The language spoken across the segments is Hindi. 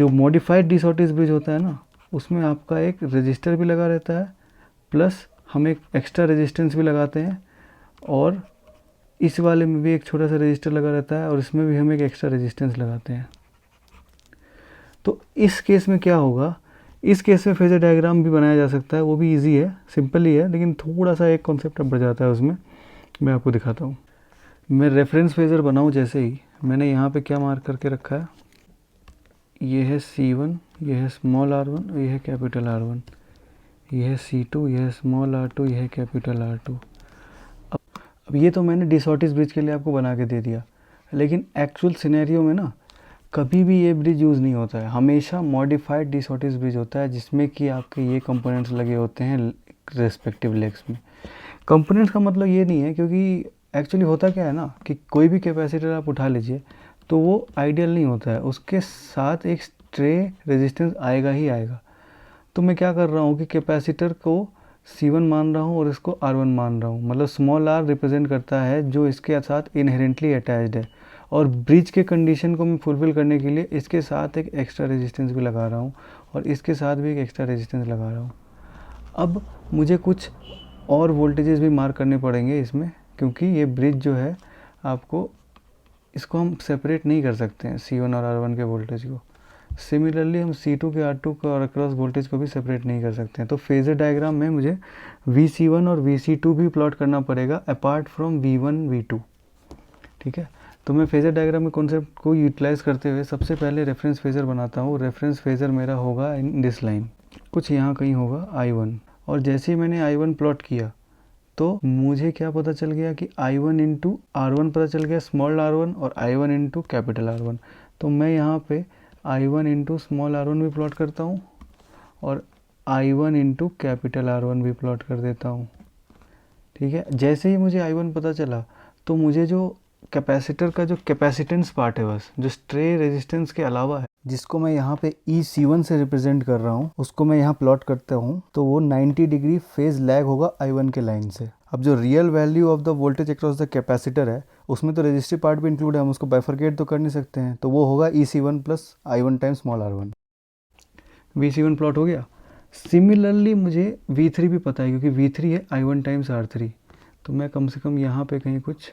जो मॉडिफाइड डी शॉर्टेज ब्रिज होता है ना, उसमें आपका एक रजिस्टर भी लगा रहता है, प्लस हम एक एक्स्ट्रा रेजिस्टेंस भी लगाते हैं, और इस वाले में भी एक छोटा सा रजिस्टर लगा रहता है, और इसमें भी हम एक एक्स्ट्रा रेजिस्टेंस लगाते हैं। तो इस केस में क्या होगा, इस केस में फेजर डायग्राम भी बनाया जा सकता है, वो भी इजी है, सिंपल ही है, लेकिन थोड़ा सा एक कॉन्सेप्ट अब बढ़ जाता है उसमें। मैं आपको दिखाता हूँ। मैं रेफरेंस फेजर बनाऊँ जैसे ही, मैंने यहाँ पे क्या मार्क करके रखा है, ये है C1, ये है स्मॉल r1, ये है कैपिटल R1, ये है C2, ये है स्मॉल r2, ये है कैपिटल R2। अब ये तो मैंने डिसऑर्टिस ब्रिज के लिए आपको बना के दे दिया, लेकिन एक्चुअल सिनेरियो में ना कभी भी ये ब्रिज यूज़ नहीं होता है, हमेशा मॉडिफाइड डिसऑर्टिस ब्रिज होता है, जिसमें कि आपके ये कंपोनेंट्स लगे होते हैं रेस्पेक्टिव लेग्स में। कंपोनेंट्स का मतलब ये नहीं है, क्योंकि एक्चुअली होता क्या है ना कि कोई भी कैपेसिटर आप उठा लीजिए तो वो आइडियल नहीं होता है, उसके साथ एक स्ट्रे रेजिस्टेंस आएगा ही आएगा। तो मैं क्या कर रहा हूँ कि कैपेसिटर को C1 मान रहा हूँ और इसको R1 मान रहा हूँ, मतलब स्मॉल r रिप्रेजेंट करता है जो इसके साथ इनहेरेंटली अटैच्ड है, और ब्रिज के कंडीशन को मैं फुलफ़िल करने के लिए इसके साथ एक एक्स्ट्रा रेजिस्टेंस भी लगा रहा हूँ, और इसके साथ भी एक एक्स्ट्रा रेजिस्टेंस लगा रहा हूँ। अब मुझे कुछ और वोल्टेजेस भी मार्क करने पड़ेंगे इसमें, क्योंकि ये ब्रिज जो है आपको, इसको हम सेपरेट नहीं कर सकते हैं C1 और R1 के वोल्टेज को। सिमिलरली हम C2 के R2 को और अक्रॉस वोल्टेज को भी सेपरेट नहीं कर सकते हैं। तो फेजर डायग्राम में मुझे VC1 और VC2 भी प्लॉट करना पड़ेगा अपार्ट फ्रॉम V1 V2। ठीक है, तो मैं फेजर डायग्राम में कॉन्सेप्ट को यूटिलाइज़ करते हुए सबसे पहले रेफरेंस फेजर बनाता हूँ। रेफरेंस फेजर मेरा होगा इन दिस लाइन, कुछ यहाँ कहीं होगा I1, और जैसे ही मैंने I1 प्लॉट किया तो मुझे क्या पता चल गया कि I1 इंटू R1 पता चल गया, स्मॉल r1, और I1 इंटू कैपिटल R1। तो मैं यहाँ पे I1 इंटू स्मॉल r1 भी प्लॉट करता हूँ, और I1 इंटू कैपिटल R1 भी प्लॉट कर देता हूँ। ठीक है, जैसे ही मुझे I1 पता चला तो मुझे जो कैपेसिटर का जो कैपेसिटेंस पार्ट है, बस जो स्ट्रे रेजिस्टेंस के अलावा है, जिसको मैं यहाँ पे EC1 से रिप्रेजेंट कर रहा हूँ, उसको मैं यहाँ प्लॉट करता हूँ, तो वो 90 डिग्री फेज लैग होगा I1 के लाइन से। अब जो real value of the voltage across the capacitor है, उसमें तो रजिस्टिव पार्ट भी इंक्लूड है, हम उसको बाइफरकेट तो कर नहीं सकते हैं, तो वो होगा EC1 plus I1 time small r1। VC1 plot हो गया। सिमिलरली मुझे V3 भी पता है, क्योंकि V3 है I1 टाइम्स R3, तो मैं कम से कम यहाँ पे कहीं कुछ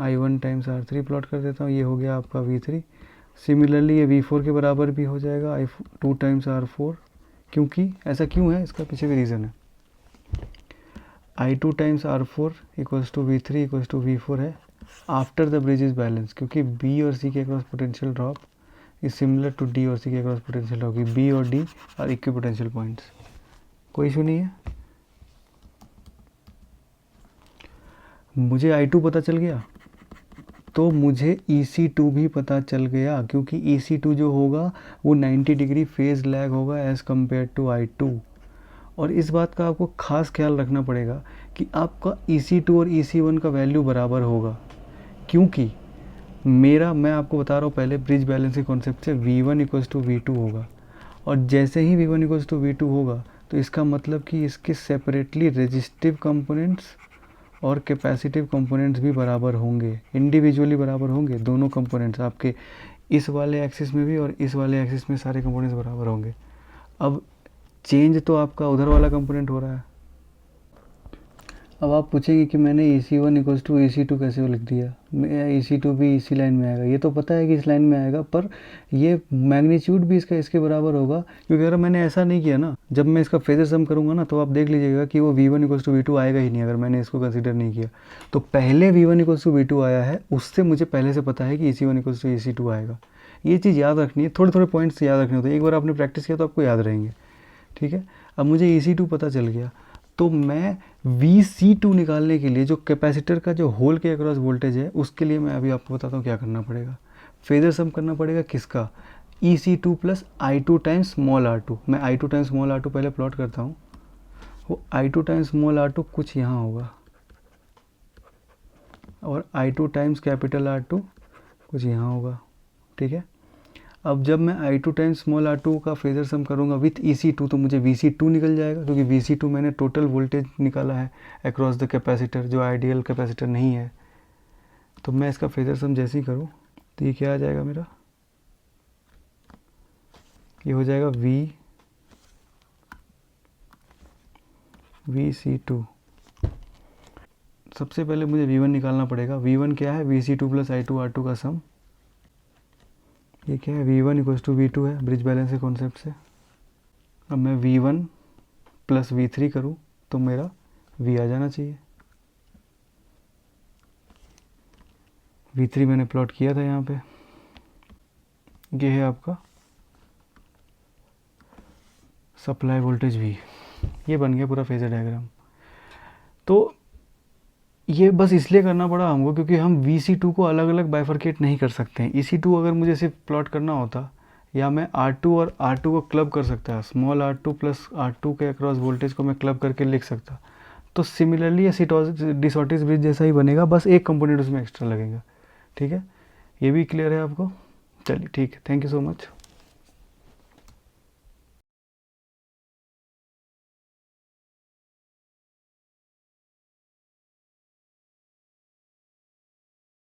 I1 टाइम्स R3 प्लॉट कर देता हूँ, ये हो गया आपका V3। सिमिलरली ये V4 के बराबर भी हो जाएगा I2 टाइम्स R4, क्योंकि ऐसा क्यों है, इसका पीछे भी रीज़न है। I2 times R4 equals to V3 equals to V4 है after the bridge is balance, क्योंकि B और C के across potential drop is similar to D और C के अक्रॉस पोटेंशियल ड्रॉप, की B और D और इक्वी पोटेंशियल पॉइंट्स। कोई इशू नहीं है। मुझे I2 पता चल गया तो मुझे EC2 भी पता चल गया, क्योंकि EC2 जो होगा वो 90 डिग्री फेज लैग होगा एज़ कम्पेयर टू I2। और इस बात का आपको ख़ास ख्याल रखना पड़ेगा कि आपका EC2 और EC1 का वैल्यू बराबर होगा, क्योंकि मैं आपको बता रहा हूँ पहले ब्रिज बैलेंस के कॉन्सेप्ट से V1 इक्वल्स टू V2 होगा, और जैसे ही V1 इक्वल्स टू V2 होगा तो इसका मतलब कि इसके सेपरेटली रेजिस्टिव कंपोनेंट्स और कैपेसिटिव कंपोनेंट्स भी बराबर होंगे, इंडिविजुअली बराबर होंगे। दोनों कंपोनेंट्स आपके इस वाले एक्सिस में भी और इस वाले एक्सिस में सारे कंपोनेंट्स बराबर होंगे। अब चेंज तो आपका उधर वाला कंपोनेंट हो रहा है। अब आप पूछेंगे कि मैंने EC1 इक्वल्स टू EC2 कैसे लिख दिया, EC2 भी इसी लाइन में आएगा, ये तो पता है कि इस लाइन में आएगा, पर ये मैग्नीट्यूड भी इसका इसके बराबर होगा, क्योंकि अगर मैंने ऐसा नहीं किया ना, जब मैं इसका फेजर सम करूँगा ना, तो आप देख लीजिएगा कि वो V1 इक्वल्स टू V2 आएगा ही नहीं, अगर मैंने इसको कंसिडर नहीं किया। तो पहले V1 इक्वल्स टू V2 आया है, उससे मुझे पहले से पता है कि EC1 इक्वल्स टू EC2 आएगा। ये चीज़ याद रखनी है, थोड़े थोड़े पॉइंट्स याद रखने होते हैं, एक बार आपने प्रैक्टिस किया तो आपको याद रहेंगे। ठीक है, अब मुझे EC2 पता चल गया, तो मैं VC2 निकालने के लिए जो कैपेसिटर का जो होल के अक्रॉस वोल्टेज है, उसके लिए मैं अभी आपको बताता हूँ क्या करना पड़ेगा। फेजर सम करना पड़ेगा किसका, EC2 plus I2 times small r2। मैं I2 टाइम्स स्मॉल r2 पहले प्लॉट करता हूँ। वो I2 टाइम्स स्मॉल r2 कुछ यहाँ होगा, और I2 टाइम्स कैपिटल R2 कुछ यहाँ होगा। ठीक है, अब जब मैं I2 टाइम्स स्मॉल r2 का फेजर सम करूँगा विथ EC2, तो मुझे VC2 निकल जाएगा, क्योंकि VC2 मैंने टोटल वोल्टेज निकाला है अक्रॉस द कैपेसिटर, जो आइडियल कैपेसिटर नहीं है। तो मैं इसका फेजर सम जैसे ही करूँ तो ये क्या आ जाएगा मेरा, ये हो जाएगा VC2। सबसे पहले मुझे V1 निकालना पड़ेगा। V1 क्या है? VC2 प्लस I2R2 का सम। ये क्या है? V1 इक्वल्स टू V2 है, ब्रिज बैलेंस के कॉन्सेप्ट से। अब मैं V1 प्लस V3 करूँ तो मेरा V आ जाना चाहिए। V3 मैंने प्लॉट किया था यहाँ पे। ये है आपका सप्लाई वोल्टेज V। ये बन गया पूरा फेजर डायग्राम। तो ये बस इसलिए करना पड़ा हमको क्योंकि हम VC2 को अलग अलग बाइफरकेट नहीं कर सकते हैं। EC2 अगर मुझे सिर्फ प्लॉट करना होता, या मैं R2 और R2 को क्लब कर सकता, स्मॉल R2 प्लस R2 के अक्रॉस वोल्टेज को मैं क्लब करके लिख सकता। तो सिमिलरली ये डिसऑर्टिस ब्रिज जैसा ही बनेगा, बस एक कंपोनेंट उसमें एक्स्ट्रा लगेगा। ठीक है, ये भी क्लियर है आपको? चलिए ठीक है, थैंक यू सो मच।